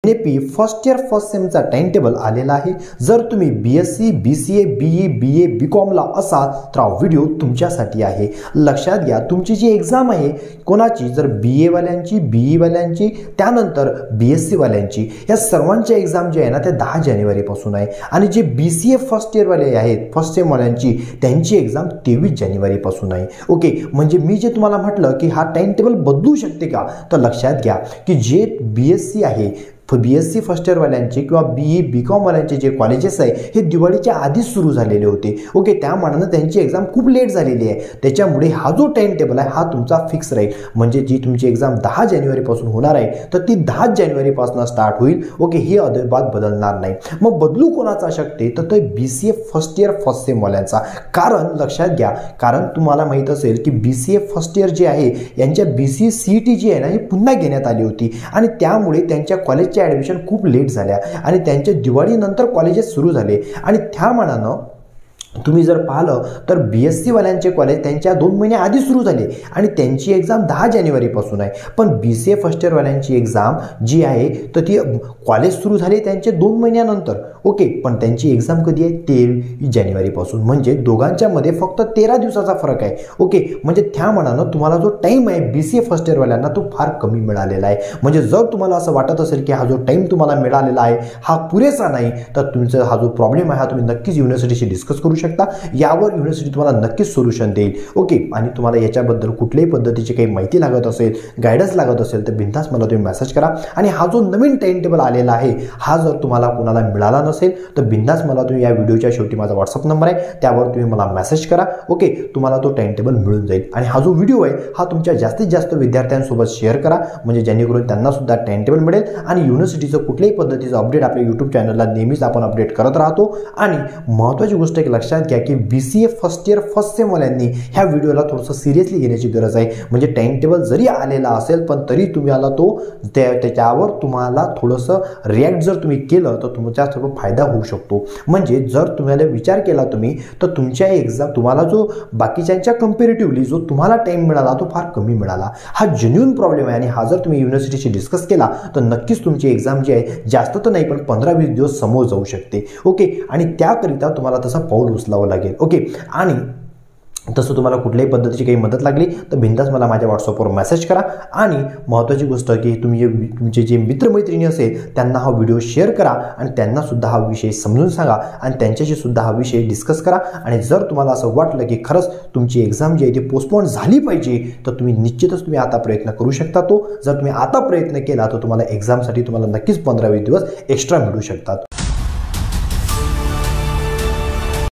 NAP first year first सेमचा time table आलेला आहे। जर तुम्ही BSc BCA BE BA BCom ला असाल तर हा व्हिडिओ तुमच्यासाठी आहे। लक्षात घ्या, तुमची जी एग्जाम आहे कोणाची, जर BA वाल्यांची, BE वाल्यांची, त्यानंतर BSc वाल्यांची, या सर्वांची एग्जाम जी आहे ना ते 10 जानेवारी पासून आहे आणि जे BCA फर्स्ट इयर वाले आहेत फर्स्ट सेम वाल्यांची त्यांची एग्जाम 23 जानेवारी पासून आहे। ओके, म्हणजे मी जे तुम्हाला म्हटलं की हा टाइम टेबल बदलू शकते का, तर लक्षात घ्या की जे BSc आहे BSc फर्स्ट इयर वाल्यांचे किंवा BE BCom वाल्यांचे जे कॉलेजेस आहे हे दिवाळीच्या आधीच सुरू झालेले होते। ओके, त्या मानाने त्यांची एग्जाम खूप लेट झालेली आहे, त्याच्यामुळे हा जो टाइम टेबल आहे हा तुमचा फिक्स राहील। म्हणजे जी तुमची एग्जाम 10 जानेवारी पासून होणार आहे तर ती 10 जानेवारी पासून स्टार्ट होईल। ओके, ही अजिबात बदलणार नाही। मग बदलू कोणाचा शकते, तर ते BCA first year first sem वाल्यांचा। कारण लक्षात घ्या, कारण तुम्हाला माहित असेल की BCA फर्स्ट इयर जे आहे यांच्या BCA CET जी आहे ना ही पुन्हा घेण्यात आली होती आणि त्यामुळे त्यांच्या कॉलेजच्या ऍडमिशन खूप लेट झाल्या आणि त्यांच्या दिवाळीनंतर कॉलेजेस सुरू झाले आणि त्या मानानं तुम्ही जर पाहिलं तर BSc वाल्यांचे कॉलेज त्यांच्या 2 महिने आधी सुरू झाले आणि त्यांची एग्जाम 10 जानेवारी पासून आहे। पण BCA फर्स्ट इयर वाल्यांची एग्जाम जी आहे तर ती कॉलेज सुरू झाले त्यांचे 2 महिन्यानंतर। ओके, पण त्यांची एग्जाम कधी आहे, 23 जानेवारी पासून। म्हणजे दोघांच्या मध्ये फक्त 13 दिवसाचा फरक आहे। ओके, म्हणजे त्या मानानं तुम्हाला जो टाइम आहे BCA फर्स्ट इयर वाल्यांना तो फार कमी मिळालेला आहे। म्हणजे जर तुम्हाला असं वाटत असेल की हा जो टाइम तुम्हाला मिळालेला आहे हा पुरेसा नाही, तर तुमचा हा जो प्रॉब्लेम आहे हा तुम्ही नक्कीच युनिव्हर्सिटीशी डिस्कस करू शकता। यावर युनिव्हर्सिटी तुम्हाला नक्कीच सोल्युशन देईल। ओके, आणि तुम्हाला याच्याबद्दल कुठल्याही पद्धतीची काही माहिती लागत असेल, गायडन्स लागत असेल तर बिनधास्त मला तुम्ही मेसेज करा। आणि हा जो नवीन टाइम टेबल आलेला आहे हा जर तुम्हाला कोणाला मिळाला नसेल तर बिनधास्त मला तुम्ही या व्हिडिओच्या शेवटी माझा WhatsApp नंबर आहे त्यावर तुम्ही मला मेसेज करा। ओके, तुम्हाला तो टाइम टेबल मिळून जाईल आणि हा जो व्हिडिओ आहे हा तुमच्या जास्तीत जास्त विद्यार्थ्यांसोबत शेअर करा, म्हणजे जेणेकरून त्यांना सुद्धा टाइम टेबल मिळेल आणि युनिव्हर्सिटीचं कुठल्याही पद्धतीचं अपडेट आपल्या YouTube चॅनलला नेहमीच आपण अपडेट करत राहतो। आणि महत्त्वाची गोष्ट एक लक्षात घ्या की BCA first year first sem वाल्यांनी ह्या व्हिडिओला थोडंसं सिरियसली घेण्याची गरज आहे। म्हणजे टाइम टेबल जरी आलेला असेल पण तरी तुम्हाला तो त्याच्यावर तुम्हाला थोडंसं रिॲक्ट जर तुम्ही केलं तर तुमचा सर्व फायदा होऊ शकतो। म्हणजे जर तुम्हाला विचार केला तुम्ही तर तुमच्या एग्जाम तुम्हाला जो बाकीच्यांच्या कंपॅरेटिव्हली जो तुम्हाला टाइम मिळाला तो फार कमी मिळाला, हा जेन्युइन प्रॉब्लेम आहे। आणि हा जर तुम्ही युनिव्हर्सिटीशी डिस्कस केला तर नक्कीच तुमची एग्जाम जी आहे जास्त तर नाही पण 15-20 दिवस समोर जाऊ शकते। ओके, आणि त्याकरिता तुम्हाला तसं पाऊल उचलावं लागेल। ओके, आणि तसं तुम्हाला कुठल्याही पद्धतीची काही मदत लागली तर बिनधास्त मला माझ्या WhatsAppवर मेसेज करा। आणि महत्त्वाची गोष्ट की तुम्ही तुमचे जे मित्रमैत्रिणी असेल त्यांना हा व्हिडिओ शेअर करा आणि त्यांना सुद्धा हा विषय समजून सांगा आणि त्यांच्याशी सुद्धा हा विषय डिस्कस करा। आणि जर तुम्हाला असं वाटलं की खरंच तुमची एग्जाम जी आहे ती पोस्टपोन झाली पाहिजे तर तुम्ही निश्चितच तुम्ही आता प्रयत्न करू शकता। तो जर तुम्ही आता प्रयत्न केला तर तुम्हाला एग्जामसाठी तुम्हाला नक्कीच 15-20 दिवस एक्स्ट्रा मिळू शकतात।